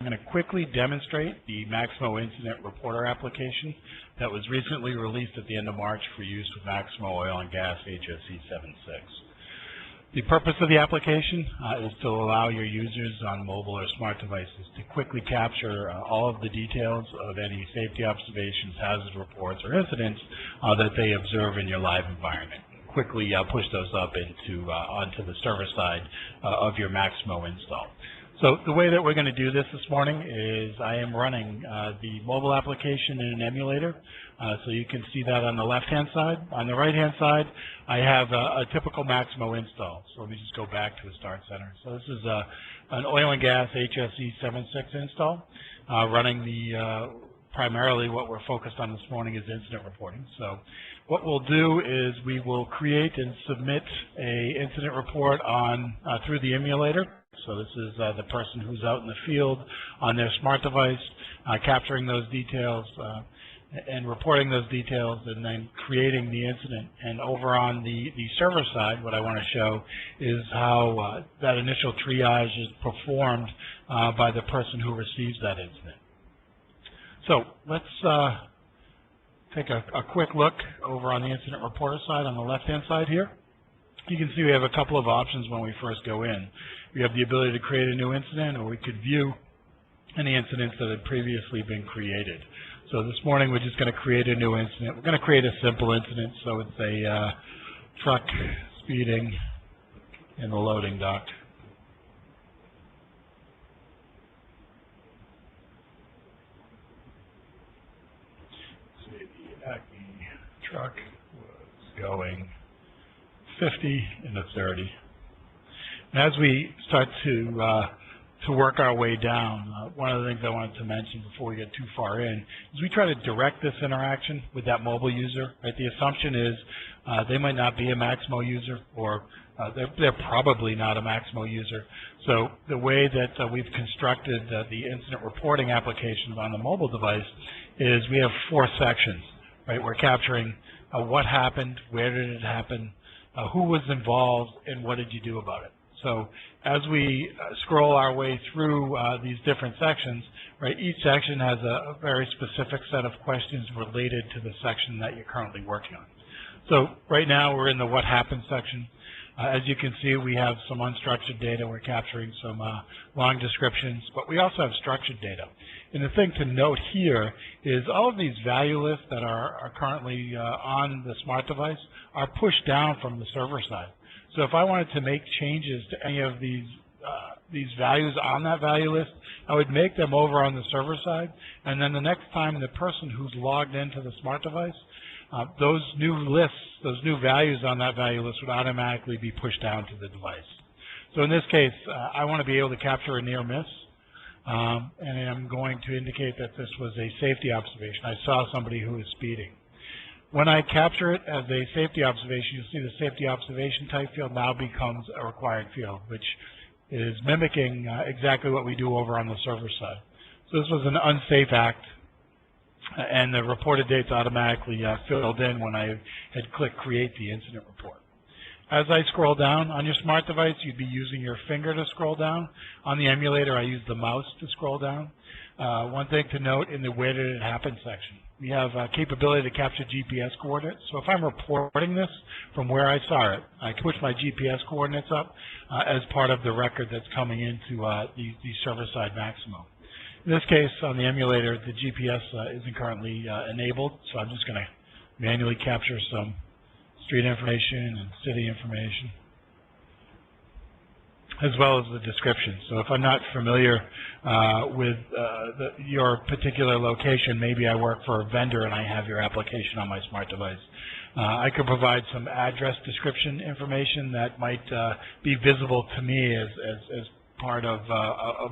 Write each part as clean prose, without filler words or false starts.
I'm going to quickly demonstrate the Maximo Incident Reporter application that was recently released at the end of March for use with Maximo Oil and Gas HSE 76. The purpose of the application is to allow your users on mobile or smart devices to quickly capture all of the details of any safety observations, hazard reports, or incidents that they observe in your live environment. Quickly push those up onto the server side of your Maximo install. So the way that we're going to do this morning is I am running the mobile application in an emulator. So you can see that on the left-hand side. On the right-hand side, I have a typical Maximo install. So let me just go back to the Start Center. So this is an Oil and Gas HSE 76 install, running primarily what we're focused on this morning is incident reporting. So what we'll do is we will create and submit an incident report through the emulator. So this is the person who's out in the field on their smart device, capturing those details and reporting those details, and then creating the incident. And over on the server side, what I want to show is how that initial triage is performed by the person who receives that incident. So let's take a quick look over on the incident reporter side on the left-hand side here. You can see we have a couple of options when we first go in. We have the ability to create a new incident, or we could view any incidents that had previously been created. So this morning we're just going to create a new incident. We're going to create a simple incident, so it's a truck speeding in the loading dock. The Acme truck was going 50 in a 30. And as we start to work our way down, one of the things I wanted to mention before we get too far in is we try to direct this interaction with that mobile user. Right? The assumption is they might not be a Maximo user, or they're probably not a Maximo user. So the way that we've constructed the incident reporting applications on the mobile device is we have 4 sections. Right? We're capturing what happened, where did it happen, who was involved, and what did you do about it. So as we scroll our way through these different sections, right, each section has a very specific set of questions related to the section that you're currently working on. So right now we're in the what happened section. As you can see, we have some unstructured data. We're capturing some long descriptions, but we also have structured data. And the thing to note here is all of these value lists that are currently on the smart device are pushed down from the server side. So if I wanted to make changes to any of these values on that value list, I would make them over on the server side, and then the next time the person who's logged into the smart device, those new lists, those new values on that value list would automatically be pushed down to the device. So in this case, I want to be able to capture a near miss, and I'm going to indicate that this was a safety observation. I saw somebody who was speeding. When I capture it as a safety observation, you'll see the safety observation type field now becomes a required field, which is mimicking exactly what we do over on the server side. So this was an unsafe act, and the reported date's automatically filled in when I had clicked create the incident report. As I scroll down, on your smart device, you'd be using your finger to scroll down. On the emulator, I use the mouse to scroll down. One thing to note in the where did it happen section, we have capability to capture GPS coordinates. So if I'm reporting this from where I saw it, I can push my GPS coordinates up as part of the record that's coming into the server-side Maximo. In this case, on the emulator, the GPS isn't currently enabled, so I'm just going to manually capture some street information and city information, as well as the description. So if I'm not familiar with your particular location, maybe I work for a vendor and I have your application on my smart device, I could provide some address description information that might be visible to me as part of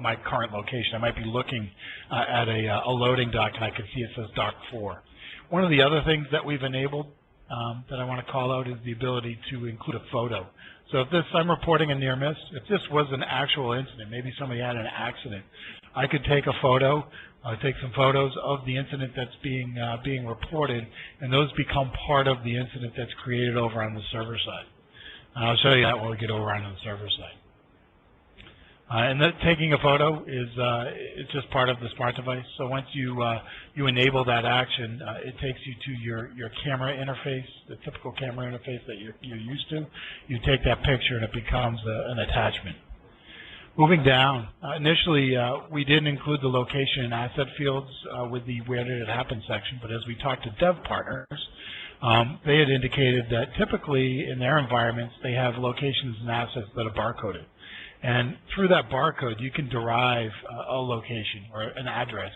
my current location. I might be looking at a loading dock and I can see it says dock 4. One of the other things that we've enabled that I want to call out is the ability to include a photo. So if I'm reporting a near miss, if this was an actual incident, maybe somebody had an accident, I could take a photo, take some photos of the incident that's being reported, and those become part of the incident that's created over on the server side. And I'll show you that when we get over onto the server side. And that taking a photo is it's just part of the smart device. So once you enable that action, it takes you to your camera interface, the typical camera interface that you're used to. You take that picture and it becomes an attachment. Moving down, initially we didn't include the location and asset fields with the where did it happen section, but as we talked to dev partners, they had indicated that typically in their environments they have locations and assets that are barcoded. And through that barcode you can derive a location or an address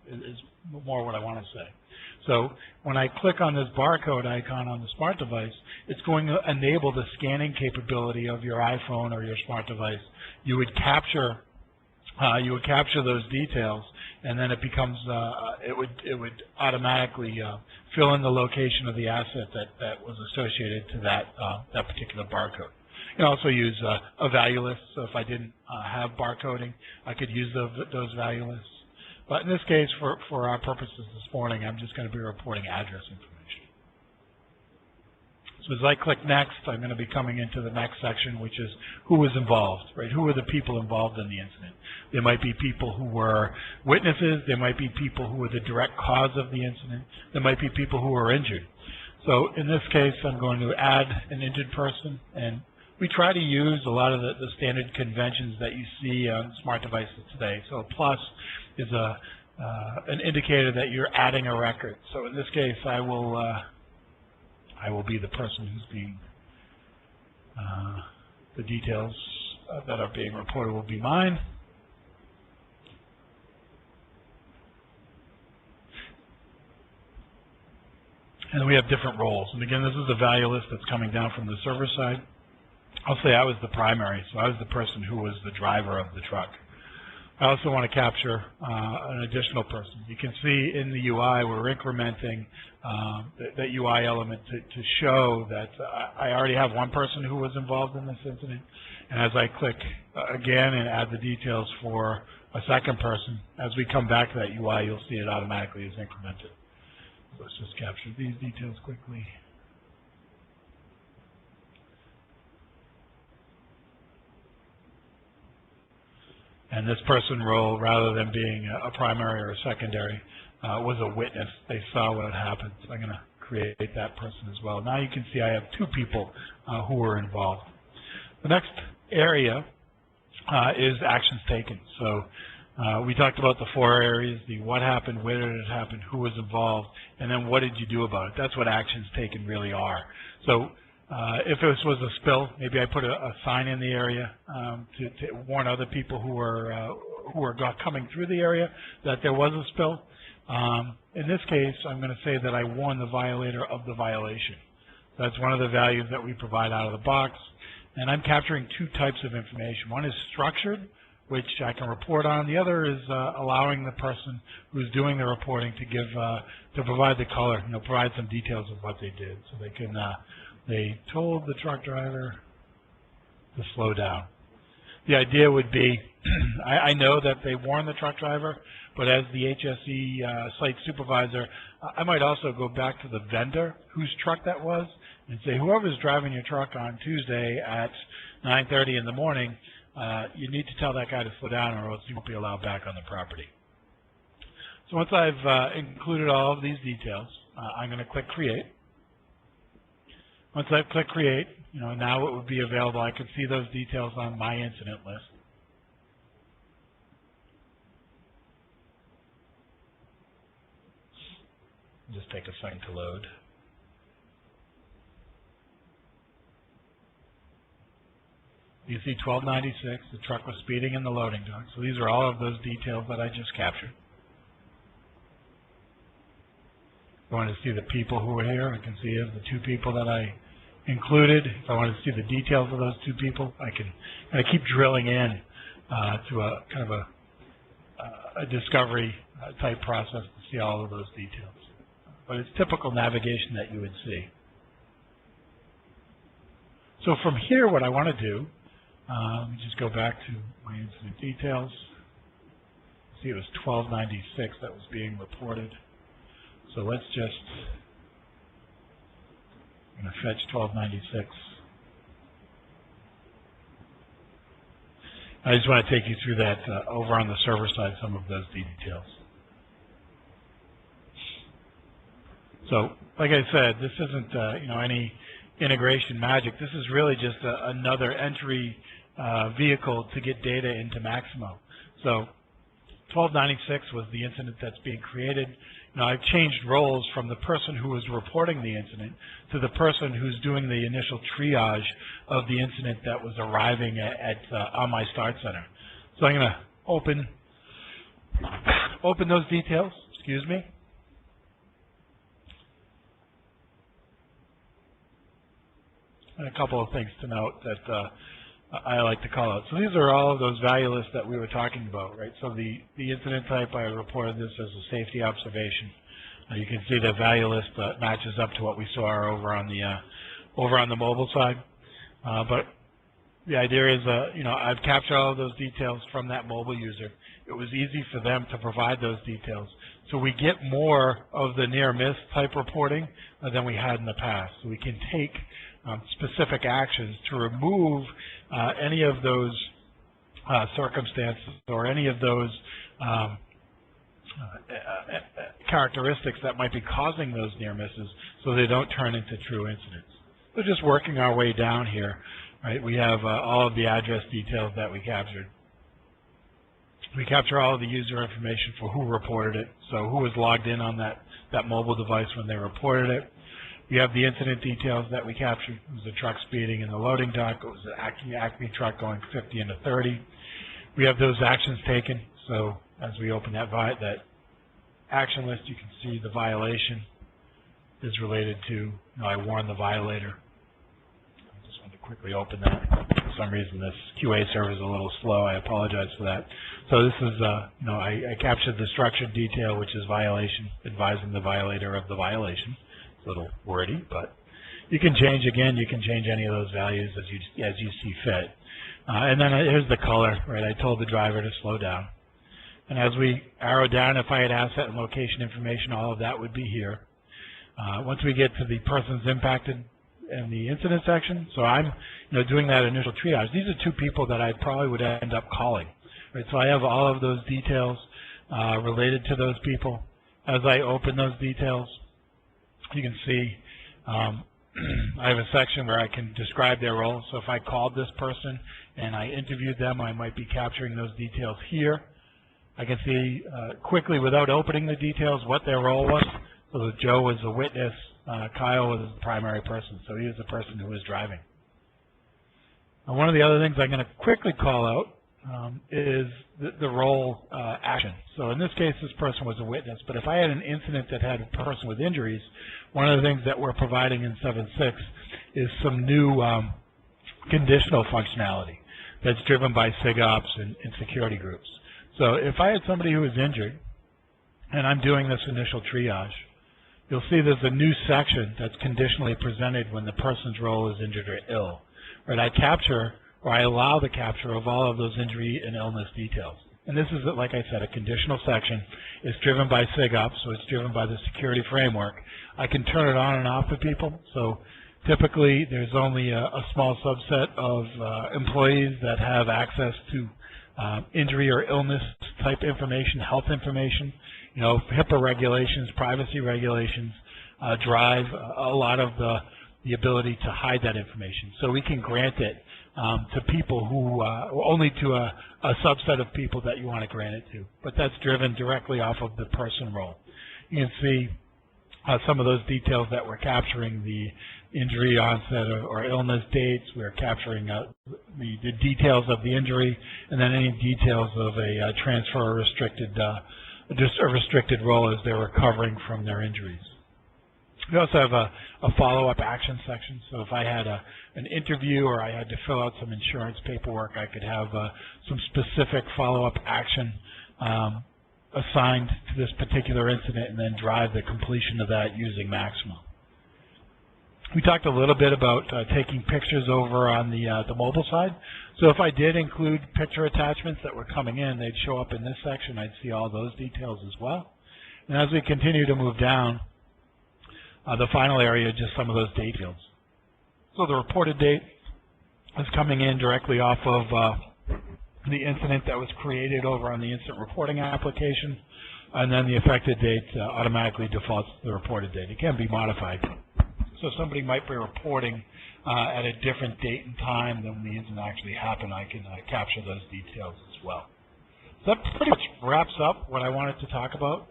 is more what I want to say. So when I click on this barcode icon on the smart device, it's going to enable the scanning capability of your iPhone or your smart device. You would capture those details, and then it becomes it would automatically fill in the location of the asset that was associated to that particular barcode. You can also use a value list. So if I didn't have barcoding, I could use those value lists. But in this case, for our purposes this morning, I'm just going to be reporting address information. So as I click next, I'm going to be coming into the next section, which is who was involved, right? Who were the people involved in the incident? There might be people who were witnesses. There might be people who were the direct cause of the incident. There might be people who were injured. So in this case, I'm going to add an injured person, and we try to use a lot of the standard conventions that you see on smart devices today. So a plus is an indicator that you're adding a record. So in this case, I will be the person who's being, the details that are being reported will be mine. And we have different roles. And again, this is a value list that's coming down from the server side. I'll say I was the primary, so I was the person who was the driver of the truck. I also want to capture an additional person. You can see in the UI we're incrementing that UI element to show that I already have one person who was involved in this incident. And as I click again and add the details for a second person, as we come back to that UI, you'll see it automatically is incremented. So let's just capture these details quickly. And this person role, rather than being a primary or a secondary, was a witness. They saw what had happened. So I'm going to create that person as well. Now you can see I have two people who were involved. The next area is actions taken. So we talked about the four areas, the what happened, where did it happen, who was involved, and then what did you do about it. That's what actions taken really are. So if this was a spill, maybe I put a sign in the area to warn other people who are coming through the area that there was a spill. In this case, I'm going to say that I warn the violator of the violation. That's one of the values that we provide out of the box. And I'm capturing two types of information. One is structured, which I can report on. The other is allowing the person who's doing the reporting to give to provide the color, provide some details of what they did, so they can. They told the truck driver to slow down. The idea would be, I know that they warned the truck driver, but as the HSE site supervisor, I might also go back to the vendor whose truck that was and say, whoever's driving your truck on Tuesday at 9:30 in the morning, you need to tell that guy to slow down or else you won't be allowed back on the property. So once I've included all of these details, I'm going to click Create. Once I click Create, now it would be available. I can see those details on my incident list. Just take a second to load. You see 1296, the truck was speeding in the loading dock. So these are all of those details that I just captured. If I want to see the people who were here, I can see the two people that I included. If I want to see the details of those two people, I keep drilling in to a kind of a discovery type process to see all of those details. But it's typical navigation that you would see. So from here, what I want to do, let me just go back to my incident details. See, it was 1296 that was being reported. So let's just, I'm going to fetch 1296. I just want to take you through that over on the server side, some of those details. So, like I said, this isn't any integration magic. This is really just another entry vehicle to get data into Maximo. So 1296 was the incident that's being created. Now I've changed roles from the person who was reporting the incident to the person who's doing the initial triage of the incident that was arriving on my start center. So I'm going to open those details. Excuse me. And a couple of things to note that I like to call out. So these are all of those value lists that we were talking about, right? So the incident type, I reported this as a safety observation. You can see the value list matches up to what we saw over on the mobile side. But the idea is, I've captured all of those details from that mobile user. It was easy for them to provide those details. So we get more of the near-miss type reporting than we had in the past. So we can take specific actions to remove any of those circumstances or any of those characteristics that might be causing those near misses so they don't turn into true incidents. So just working our way down here, right, we have all of the address details that we captured. We capture all of the user information for who reported it, so who was logged in on that mobile device when they reported it. We have the incident details that we captured. It was a truck speeding in the loading dock. It was an Acme truck going 50 into 30. We have those actions taken. So as we open that action list, you can see the violation is related to, I warned the violator. I just wanted to quickly open that. For some reason, this QA server is a little slow. I apologize for that. So this is, I captured the structured detail, which is violation, advising the violator of the violation. It's a little wordy, but you can change, again, you can change any of those values as you see fit. And then here's the color, right? I told the driver to slow down. And as we arrow down, if I had asset and location information, all of that would be here. Once we get to the persons impacted in the incident section, so I'm doing that initial triage. These are two people that I probably would end up calling. Right? So I have all of those details related to those people. As I open those details, you can see I have a section where I can describe their role. So if I called this person and I interviewed them, I might be capturing those details here. I can see quickly, without opening the details, what their role was. So Joe was a witness, Kyle was the primary person, so he was the person who was driving. Now, one of the other things I'm going to quickly call out is the role action. So in this case, this person was a witness, but if I had an incident that had a person with injuries, one of the things that we're providing in 7.6 is some new conditional functionality that's driven by SIGOps and security groups. So if I had somebody who was injured, and I'm doing this initial triage, you'll see there's a new section that's conditionally presented when the person's role is injured or ill. Right? I capture, or I allow the capture of all of those injury and illness details. And this is, like I said, a conditional section. It's driven by SIGOps, so it's driven by the security framework. I can turn it on and off for people. So typically, there's only a small subset of employees that have access to injury or illness type information, health information. HIPAA regulations, privacy regulations drive a lot of the ability to hide that information. So we can grant it to people who, only to a subset of people that you want to grant it to. But that's driven directly off of the person role. You can see some of those details that we're capturing, the injury onset or illness dates. We're capturing the details of the injury, and then any details of a transfer or restricted, just a restricted role as they're recovering from their injuries. We also have a follow-up action section. So if I had an interview or I had to fill out some insurance paperwork, I could have some specific follow-up action assigned to this particular incident and then drive the completion of that using Maximo. We talked a little bit about taking pictures over on the mobile side. So if I did include picture attachments that were coming in, they'd show up in this section. I'd see all those details as well. And as we continue to move down, the final area, just some of those date fields. So the reported date is coming in directly off of the incident that was created over on the instant reporting application, and then the effective date automatically defaults to the reported date. It can be modified. So somebody might be reporting at a different date and time than when the incident actually happened. I can capture those details as well. So that pretty much wraps up what I wanted to talk about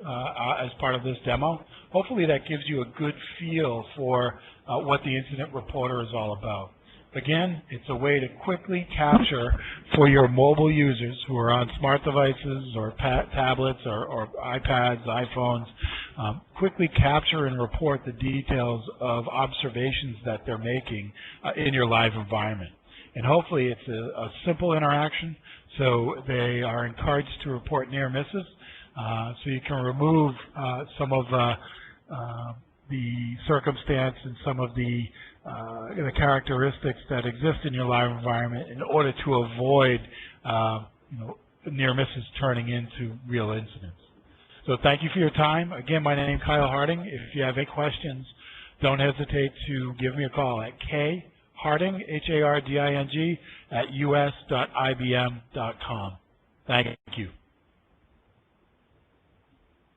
as part of this demo. Hopefully that gives you a good feel for what the incident reporter is all about. Again, it's a way to quickly capture for your mobile users who are on smart devices or tablets or iPads, iPhones, quickly capture and report the details of observations that they're making in your live environment. And hopefully it's a simple interaction, so they are encouraged to report near misses, so you can remove some of the circumstance and some of the characteristics that exist in your live environment in order to avoid near misses turning into real incidents. So thank you for your time. Again, my name is Kyle Harding. If you have any questions, don't hesitate to give me a call at kharding, Harding, @us.ibm.com. Thank you.